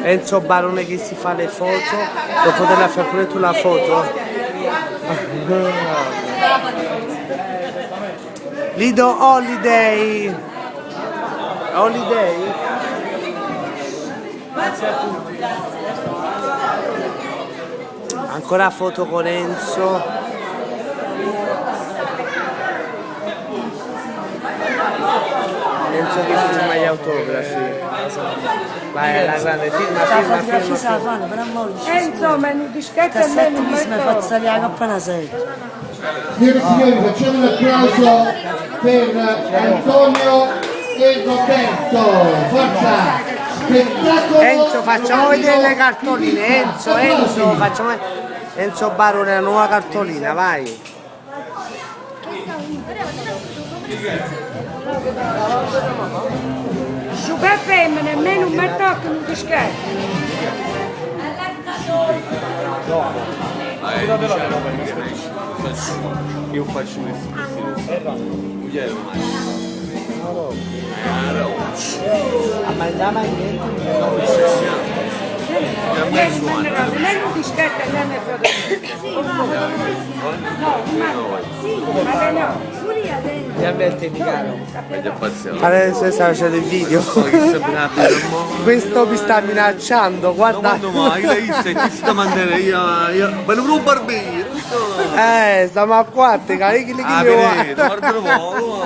Enzo Barone che si fa le foto, lo potrai fare pure tu la foto? Lido Holiday! Holiday? Grazie a tutti. Ancora foto con Enzo. Enzo che firma gli autografi. Vai alla grande, firma. Enzo, ma un dischetto e me non metto. Signore e signori, facciamo un applauso per Antonio e Roberto. Forza! Spettacolo! Enzo, facciamo vedere le cartoline. Enzo, facciamo Enzo Barone, la nuova cartolina, vai. Su per femmine, nemmeno un metto un dischetto. Io faccio Ma andiamo a niente. Nemmeno un dischetto e nemmeno Mi avvertimi caro. meglio pazienza. Adesso sta facendo il video. Questo mi sta minacciando, guarda. Quando mai lei ti sta mandando io volevo un barbiere. Stiamo a quattro, cari, Ah, vedete, guarda un po'.